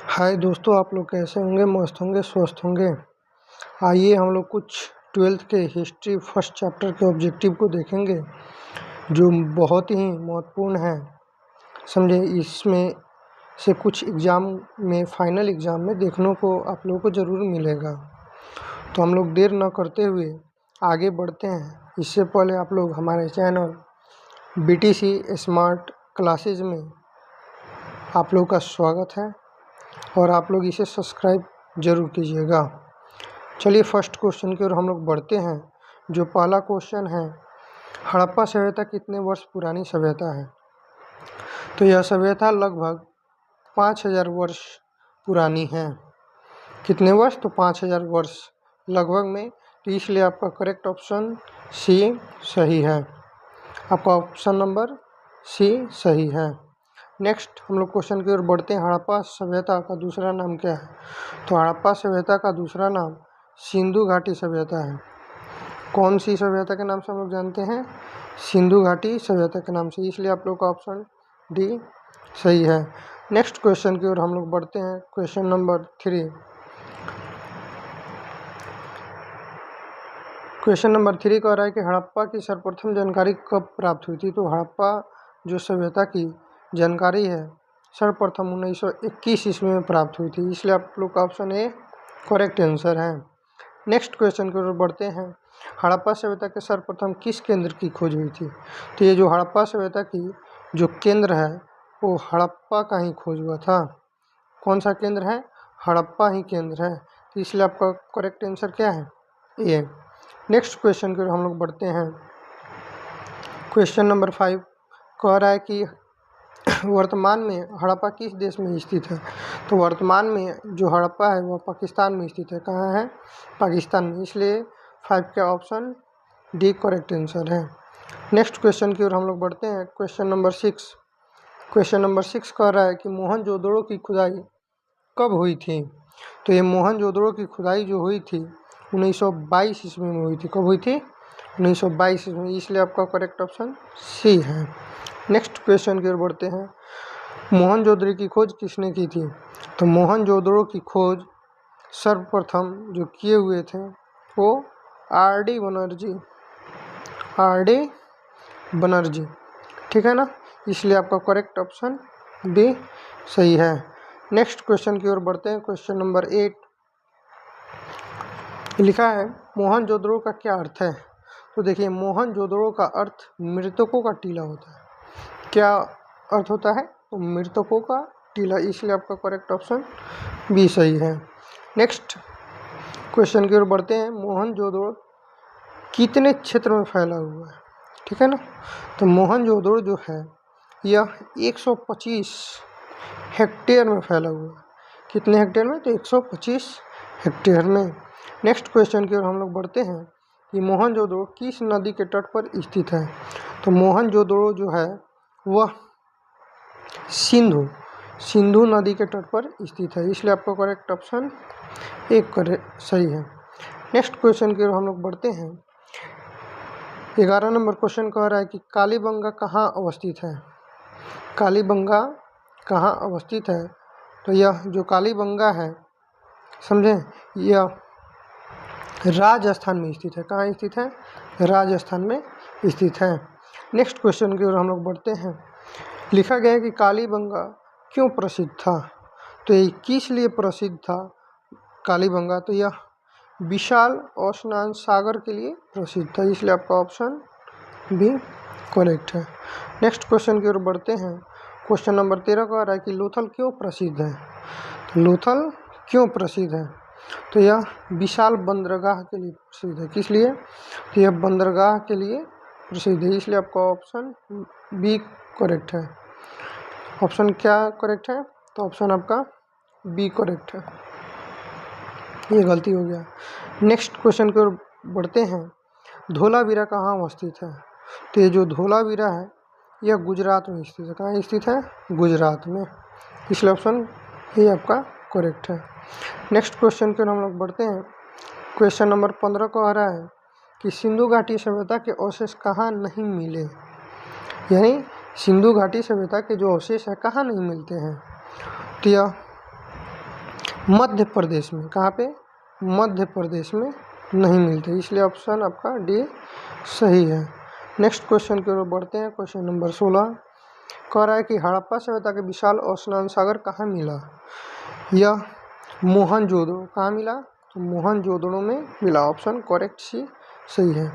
हाय दोस्तों, आप लोग कैसे होंगे? मस्त होंगे, स्वस्थ होंगे। आइए हम लोग कुछ 12th के हिस्ट्री फर्स्ट चैप्टर के ऑब्जेक्टिव को देखेंगे, जो बहुत ही महत्वपूर्ण है। समझे, इसमें से कुछ एग्ज़ाम में, फाइनल एग्ज़ाम में देखने को आप लोगों को ज़रूर मिलेगा। तो हम लोग देर न करते हुए आगे बढ़ते हैं। इससे पहले आप लोग हमारे चैनल BTC स्मार्ट क्लासेज में आप लोग का स्वागत है और आप लोग इसे सब्सक्राइब ज़रूर कीजिएगा। चलिए फर्स्ट क्वेश्चन की ओर हम लोग बढ़ते हैं। जो पहला क्वेश्चन है, हड़प्पा सभ्यता कितने वर्ष पुरानी सभ्यता है? तो यह सभ्यता लगभग 5000 वर्ष पुरानी है। कितने वर्ष? तो 5000 वर्ष लगभग में। तो इसलिए आपका करेक्ट ऑप्शन सी सही है। आपका ऑप्शन नंबर सी सही है। नेक्स्ट हम लोग क्वेश्चन की ओर बढ़ते हैं। हड़प्पा सभ्यता का दूसरा नाम क्या है? तो हड़प्पा सभ्यता का दूसरा नाम सिंधु घाटी सभ्यता है। कौन सी सभ्यता के नाम से हम लोग जानते हैं? सिंधु घाटी सभ्यता के नाम से। इसलिए आप लोग का ऑप्शन डी सही है। नेक्स्ट क्वेश्चन की ओर हम लोग बढ़ते हैं। Question number 3। क्वेश्चन नंबर 3 कह रहा है कि हड़प्पा की सर्वप्रथम जानकारी कब प्राप्त हुई थी? तो हड़प्पा जो सभ्यता की जानकारी है सर्वप्रथम 1921 ईस्वी में प्राप्त हुई थी। इसलिए आप लोग का ऑप्शन ए करेक्ट आंसर है। नेक्स्ट क्वेश्चन की ओर बढ़ते हैं। हड़प्पा सभ्यता के सर्वप्रथम किस केंद्र की खोज हुई थी? तो ये जो हड़प्पा सभ्यता की जो केंद्र है वो हड़प्पा का ही खोज हुआ था। कौन सा केंद्र है? हड़प्पा ही केंद्र है। तो इसलिए आपका करेक्ट आंसर क्या है? ए। नेक्स्ट क्वेश्चन की ओर हम लोग बढ़ते हैं। क्वेश्चन नंबर 5 कह रहा है कि वर्तमान में हड़प्पा किस देश में स्थित है? तो वर्तमान में जो हड़प्पा है वह पाकिस्तान में स्थित है। कहाँ है? पाकिस्तान में। इसलिए 5 का ऑप्शन डी करेक्ट आंसर है। नेक्स्ट क्वेश्चन की ओर हम लोग बढ़ते हैं। Question number 6। क्वेश्चन नंबर 6 कह रहा है कि मोहनजोदड़ो की खुदाई कब हुई थी? तो ये मोहनजोदड़ो की खुदाई जो हुई थी 1922 ईस्वी में हुई थी। कब हुई थी? 1922 ईस्वी में। इसलिए आपका करेक्ट ऑप्शन सी है। नेक्स्ट क्वेश्चन की ओर बढ़ते हैं। मोहनजोदड़ो की खोज किसने की थी? तो मोहनजोदड़ो की खोज सर्वप्रथम जो किए हुए थे वो आर.डी. बनर्जी। ठीक है ना? इसलिए आपका करेक्ट ऑप्शन बी सही है। नेक्स्ट क्वेश्चन की ओर बढ़ते हैं। क्वेश्चन नंबर 8 लिखा है मोहनजोदड़ो का क्या अर्थ है? तो देखिए, मोहनजोदड़ो का अर्थ मृतकों का टीला होता है। क्या अर्थ होता है? तो मृतकों का टीला। इसलिए आपका करेक्ट ऑप्शन बी सही है। नेक्स्ट क्वेश्चन की ओर बढ़ते हैं। मोहनजोदड़ो कितने क्षेत्र में फैला हुआ है? ठीक है ना? तो मोहनजोदड़ो जो है यह 125 हेक्टेयर में फैला हुआ है। कितने हेक्टेयर में? तो 125 हेक्टेयर में। नेक्स्ट क्वेश्चन की ओर हम लोग बढ़ते हैं कि मोहनजोदड़ो किस नदी के तट पर स्थित है? तो मोहनजोदड़ो जो है वह सिंधु नदी के तट पर स्थित है। इसलिए आपका करेक्ट ऑप्शन एक करेक्ट सही है। नेक्स्ट क्वेश्चन की ओर हम लोग बढ़ते हैं। 11 नंबर क्वेश्चन कह रहा है कि कालीबंगा कहाँ अवस्थित है? कालीबंगा कहाँ अवस्थित है? तो यह जो कालीबंगा है, समझे, यह राजस्थान में स्थित है। कहाँ स्थित है? राजस्थान में स्थित है। नेक्स्ट क्वेश्चन की ओर हम लोग बढ़ते हैं। लिखा गया है कि कालीबंगा क्यों प्रसिद्ध था? तो ये किस लिए प्रसिद्ध था कालीबंगा? तो यह विशाल स्नान सागर के लिए प्रसिद्ध था। इसलिए आपका ऑप्शन बी करेक्ट है। नेक्स्ट क्वेश्चन की ओर बढ़ते हैं। क्वेश्चन नंबर 13 का आ रहा है कि लोथल क्यों प्रसिद्ध है? तो लोथल क्यों प्रसिद्ध है? तो यह विशाल बंदरगाह के लिए प्रसिद्ध है। किस लिए? तो यह बंदरगाह के लिए प्रसिद्ध है। इसलिए आपका ऑप्शन बी करेक्ट है। ऑप्शन क्या करेक्ट है? तो ऑप्शन आपका बी करेक्ट है। ये गलती हो गया। नेक्स्ट क्वेश्चन की ओर बढ़ते हैं। धोलावीरा कहाँ अवस्थित है? तो ये जो धोलावीरा है यह गुजरात में स्थित है। कहाँ स्थित है? गुजरात में। इसलिए ऑप्शन ये आपका करेक्ट है। नेक्स्ट क्वेश्चन की ओर हम लोग बढ़ते हैं। क्वेश्चन नंबर 15 को आ रहा है कि सिंधु घाटी सभ्यता के अवशेष कहाँ नहीं मिले? यानी सिंधु घाटी सभ्यता के जो अवशेष है कहाँ नहीं मिलते हैं? तो यह मध्य प्रदेश में, कहाँ पे, मध्य प्रदेश में नहीं मिलते, इसलिए ऑप्शन आपका डी सही है। नेक्स्ट क्वेश्चन की ओर बढ़ते हैं। क्वेश्चन नंबर 16 कह रहा है कि हड़प्पा सभ्यता के विशाल और स्नान सागर कहाँ मिला? यह मोहनजोदड़ो, कहाँ मिला? तो मोहनजोदड़ो में मिला, ऑप्शन करेक्ट सी सही है।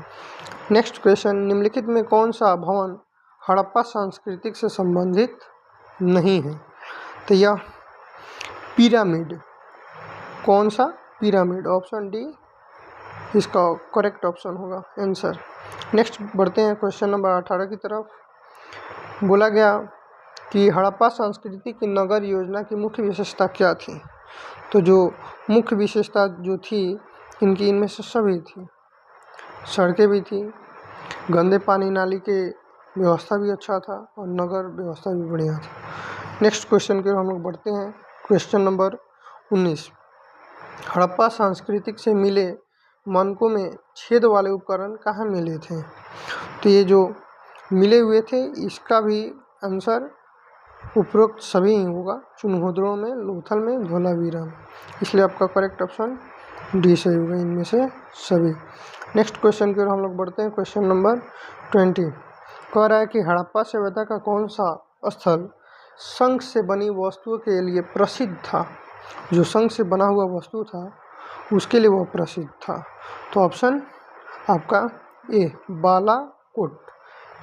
नेक्स्ट क्वेश्चन, निम्नलिखित में कौन सा भवन हड़प्पा सांस्कृतिक से संबंधित नहीं है? तो यह पिरामिड, कौन सा? पिरामिड, ऑप्शन डी इसका करेक्ट ऑप्शन होगा आंसर। नेक्स्ट बढ़ते हैं क्वेश्चन नंबर 18 की तरफ। बोला गया कि हड़प्पा संस्कृति की नगर योजना की मुख्य विशेषता क्या थी? तो जो मुख्य विशेषता जो थी इनकी, इनमें से सभी थी, सड़कें भी थी, गंदे पानी नाली के व्यवस्था भी अच्छा था और नगर व्यवस्था भी बढ़िया था। नेक्स्ट क्वेश्चन की ओर हम लोग बढ़ते हैं। क्वेश्चन नंबर 19 हड़प्पा सांस्कृतिक से मिले मानकों में छेद वाले उपकरण कहाँ मिले थे? तो ये जो मिले हुए थे इसका भी आंसर उपरोक्त सभी ही होगा, चुनहोदड़ों में, लोथल में, धोलावीरा में, इसलिए आपका करेक्ट ऑप्शन डी सही होगा इनमें से सभी। नेक्स्ट क्वेश्चन की ओर हम लोग बढ़ते हैं। क्वेश्चन नंबर 20 कह रहा है कि हड़प्पा सभ्यता का कौन सा स्थल शंख से बनी वस्तुओं के लिए प्रसिद्ध था? जो शंख से बना हुआ वस्तु था उसके लिए वह प्रसिद्ध था, तो ऑप्शन आपका ए बालाकोट,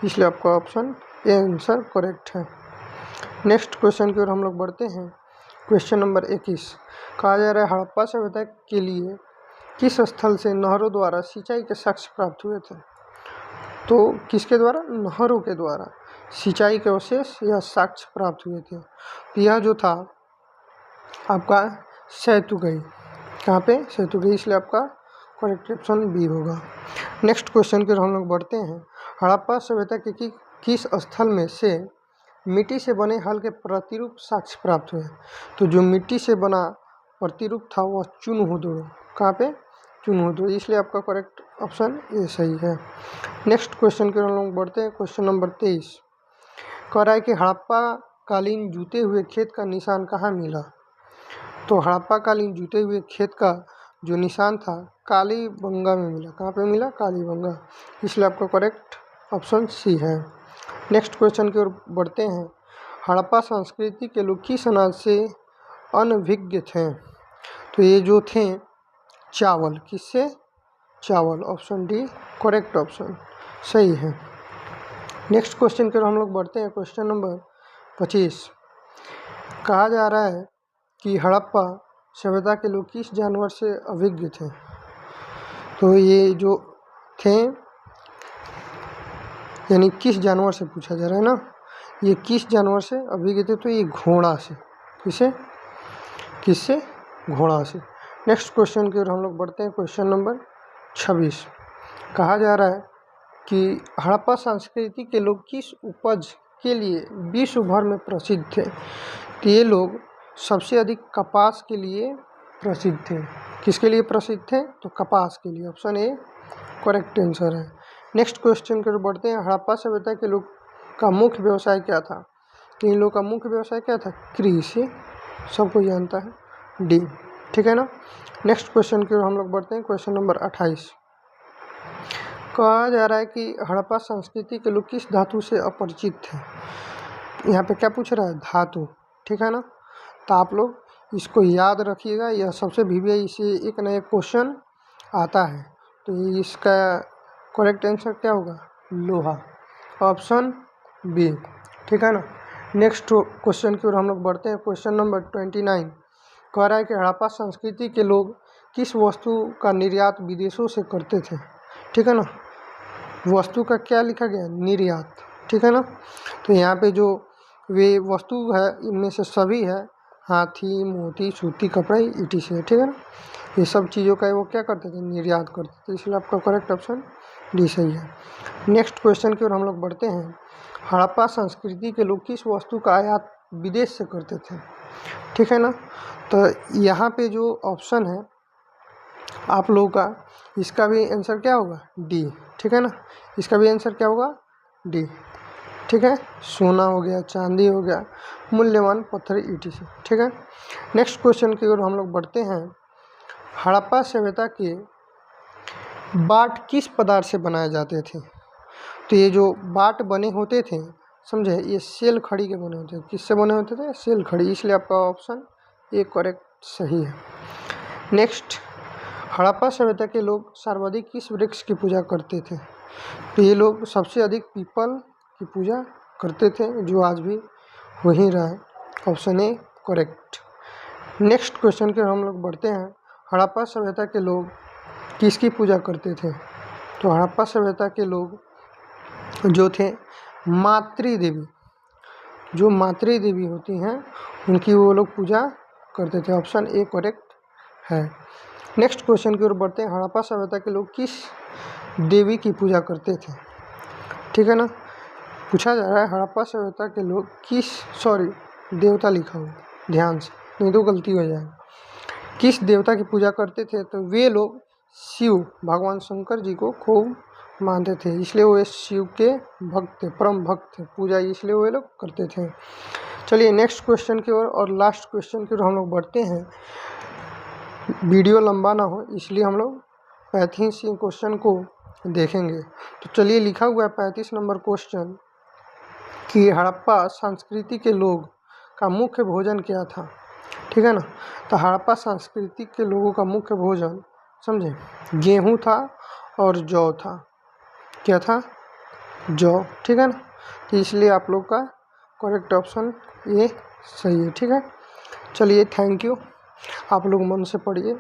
इसलिए आपका ऑप्शन ए आंसर करेक्ट है। नेक्स्ट क्वेश्चन की ओर हम लोग बढ़ते हैं। क्वेश्चन नंबर 21 कहा जा रहा है हड़प्पा सभ्यता के लिए किस स्थल से नहरों द्वारा सिंचाई के साक्ष्य प्राप्त हुए थे? तो किसके द्वारा? नहरों के द्वारा सिंचाई के अवशेष या साक्ष्य प्राप्त हुए थे। तो यह जो था आपका सेतुगई, कहाँ पे? सेतुगई, इसलिए आपका करेक्ट ऑप्शन बी होगा। नेक्स्ट क्वेश्चन की ओर हम लोग बढ़ते हैं। हड़प्पा सभ्यता के किस स्थल में से मिट्टी से बने हल के प्रतिरूप साक्ष्य प्राप्त हुए? तो जो मिट्टी से बना प्रतिरूप था वह चुनहोदड़ो, कहाँ पे? चुनहोदड़ो, इसलिए आपका करेक्ट ऑप्शन ए सही है। नेक्स्ट क्वेश्चन की ओर हम लोग बढ़ते हैं। क्वेश्चन नंबर 23 कह रहा है कि हड़प्पा कालीन जूते हुए खेत का निशान कहाँ मिला? तो हड़प्पा कालीन जूते हुए खेत का जो निशान था कालीबंगा में मिला, कहाँ पे मिला? कालीबंगा, इसलिए आपका करेक्ट ऑप्शन सी है। नेक्स्ट क्वेश्चन की ओर बढ़ते हैं। हड़प्पा संस्कृति के लोग किस अनाज से अनभिज्ञ थे? तो ये जो थे चावल, किससे? चावल, ऑप्शन डी करेक्ट ऑप्शन सही है। नेक्स्ट क्वेश्चन की ओर हम लोग बढ़ते हैं। क्वेश्चन नंबर 25 कहा जा रहा है कि हड़प्पा सभ्यता के लोग किस जानवर से अभिज्ञ थे? तो ये जो थे यानी किस जानवर से पूछा जा रहा है ना, ये किस जानवर से अभिज्ञ थे? तो ये घोड़ा से, किससे? घोड़ा से। नेक्स्ट क्वेश्चन की ओर हम लोग बढ़ते हैं। क्वेश्चन नंबर 26 कहा जा रहा है कि हड़प्पा संस्कृति के लोग किस उपज के लिए विश्व भर में प्रसिद्ध थे? तो ये लोग सबसे अधिक कपास के लिए प्रसिद्ध थे। किसके लिए प्रसिद्ध थे? तो कपास के लिए, ऑप्शन ए करेक्ट आंसर है। नेक्स्ट क्वेश्चन की ओर बढ़ते हैं। हड़प्पा सभ्यता के लोग का मुख्य व्यवसाय क्या था? तो इन लोग का मुख्य व्यवसाय क्या था? कृषि, सबको जानता है, डी, ठीक है ना। नेक्स्ट क्वेश्चन की ओर हम लोग बढ़ते हैं। क्वेश्चन नंबर 28 कहा जा रहा है कि हड़प्पा संस्कृति के लोग किस धातु से अपरिचित थे? यहाँ पे क्या पूछ रहा है? धातु, ठीक है ना। तो आप लोग इसको याद रखिएगा, यह सबसे भी इसे एक न एक क्वेश्चन आता है, तो इसका करेक्ट आंसर क्या होगा? लोहा, ऑप्शन बी, ठीक है ना। नेक्स्ट क्वेश्चन की ओर हम लोग बढ़ते हैं। क्वेश्चन नंबर 29 कह रहा है कि हड़प्पा संस्कृति के लोग किस वस्तु का निर्यात विदेशों से करते थे? ठीक है ना, वस्तु का क्या लिखा गया? निर्यात, ठीक है ना। तो यहाँ पे जो वे वस्तु है इनमें से सभी है हाथी, मोती, सूती कपड़े, ईटी से, ठीक है ना। ये सब चीज़ों का वो क्या करते थे? निर्यात करते थे, इसलिए आपका करेक्ट ऑप्शन डी सही है। नेक्स्ट क्वेश्चन की ओर हम लोग बढ़ते हैं। हड़प्पा संस्कृति के लोग किस वस्तु का आयात विदेश से करते थे? ठीक है ना। तो यहाँ पे जो ऑप्शन है आप लोगों का, इसका भी आंसर क्या होगा? डी, ठीक है ना। इसका भी आंसर क्या होगा? डी। ठीक है, सोना हो गया, चांदी हो गया, मूल्यवान पत्थर ETC। ठीक है, नेक्स्ट क्वेश्चन की ओर हम लोग बढ़ते हैं। हड़प्पा सभ्यता के बाट किस पदार्थ से बनाए जाते थे? तो ये जो बाट बने होते थे, समझे, ये सेल खड़ी के बने होते थे। किससे बने होते थे? सेल खड़ी, इसलिए आपका ऑप्शन ए करेक्ट सही है। नेक्स्ट, हड़प्पा सभ्यता के लोग सर्वाधिक किस वृक्ष की पूजा करते थे? तो ये लोग सबसे अधिक पीपल की पूजा करते थे, जो आज भी हो ही रहा है। Option A correct. Next question की हम लोग बढ़ते हैं। हड़प्पा सभ्यता के लोग किसकी पूजा करते थे? तो हड़प्पा सभ्यता के लोग जो थे मातृ देवी, जो मातृ देवी होती हैं उनकी वो लोग पूजा करते थे। ऑप्शन ए करेक्ट है। नेक्स्ट क्वेश्चन की ओर बढ़ते हैं। हड़प्पा सभ्यता के लोग किस देवी की पूजा करते थे? ठीक है ना, पूछा जा रहा है हड़प्पा सभ्यता के लोग देवता लिखा हो ध्यान से, नहीं तो गलती हो जाएगी। किस देवता की पूजा करते थे? तो वे लोग शिव, भगवान शंकर जी को खूब मानते थे, इसलिए वो शिव के भक्त थे, परम भक्त थे, पूजा इसलिए वो लोग करते थे। चलिए नेक्स्ट क्वेश्चन की ओर और लास्ट क्वेश्चन की ओर हम लोग बढ़ते हैं। वीडियो लंबा ना हो इसलिए हम लोग 35 क्वेश्चन को देखेंगे। तो चलिए, लिखा हुआ है 35 नंबर क्वेश्चन कि हड़प्पा संस्कृति के लोग का मुख्य भोजन क्या था? ठीक है ना, तो हड़प्पा संस्कृति के लोगों का मुख्य भोजन, समझे, गेहूँ था और जौ था। क्या था? जौ। ठीक है ना, तो इसलिए आप लोग का करेक्ट ऑप्शन ये सही है। ठीक है, चलिए थैंक यू, आप लोग मन से पढ़िए,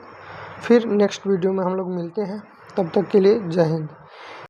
फिर नेक्स्ट वीडियो में हम लोग मिलते हैं, तब तक के लिए जय हिंद।